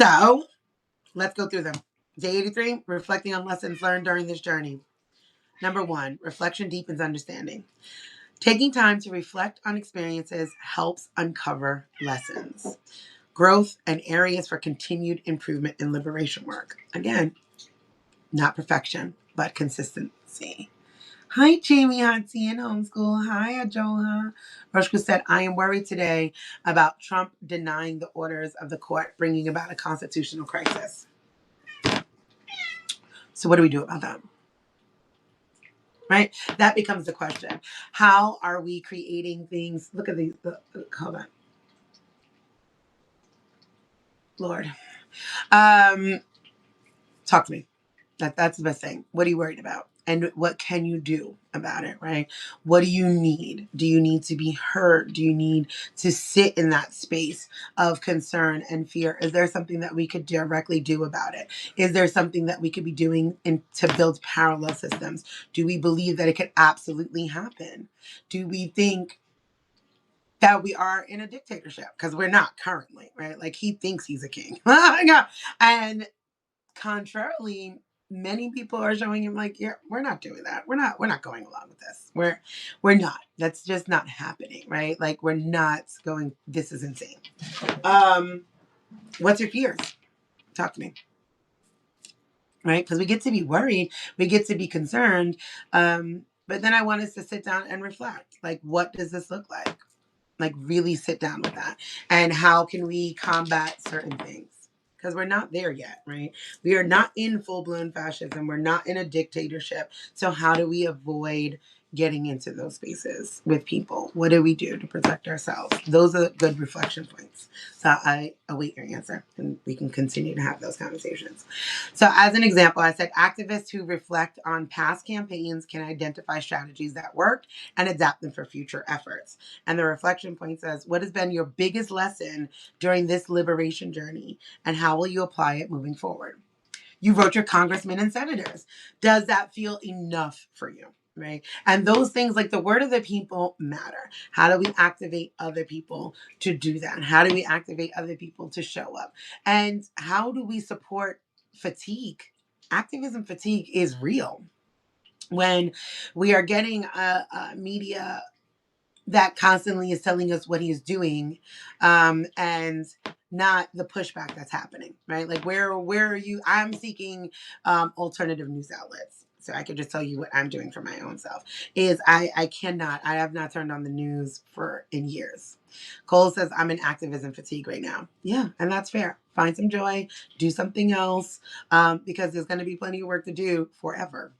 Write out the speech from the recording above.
So let's go through them. Day 83, reflecting on lessons learned during this journey. Number 1, reflection deepens understanding. Taking time to reflect on experiences helps uncover lessons, growth, and areas for continued improvement in liberation work. Again, not perfection, but consistency. Hi, Jamie Hotsy in homeschool. Hi, Ajoha. Roshku said, I am worried today about Trump denying the orders of the court, bringing about a constitutional crisis. So what do we do about that? Right? That becomes the question. How are we creating things? Look at these. Hold on. Lord. Talk to me. That's the best thing. What are you worried about? And what can you do about it, right? What do you need? Do you need to be heard? Do you need to sit in that space of concern and fear? Is there something that we could directly do about it? Is there something that we could be doing to build parallel systems? Do we believe that it could absolutely happen? Do we think that we are in a dictatorship? Because we're not currently, right? Like he thinks he's a king. And contrarily, many people are showing him like, yeah, we're not doing that. We're not going along with this. We're not. That's just not happening, right? Like we're not going, this is insane. What's your fears? Talk to me. Right? Because we get to be worried, we get to be concerned. But then I want us to sit down and reflect. Like, what does this look like? Like really sit down with that. And how can we combat certain things? Because we're not there yet, right? We are not in full-blown fascism. We're not in a dictatorship. So how do we avoid getting into those spaces with people? What do we do to protect ourselves? Those are good reflection points. So I await your answer and we can continue to have those conversations. So as an example, I said activists who reflect on past campaigns can identify strategies that work and adapt them for future efforts. And the reflection point says, what has been your biggest lesson during this liberation journey and how will you apply it moving forward? You wrote your congressmen and senators. Does that feel enough for you? Right. And those things like the word of the people matter. How do we activate other people to do that? How do we activate other people to show up? And how do we support fatigue? Activism fatigue is real. When we are getting a media that constantly is telling us what he's doing, and not the pushback that's happening, right? Like where are you? I'm seeking alternative news outlets. So I could just tell you what I'm doing for my own self is I have not turned on the news in years. Cole says I'm in activism fatigue right now. Yeah, and that's fair. Find some joy, do something else, because there's going to be plenty of work to do forever.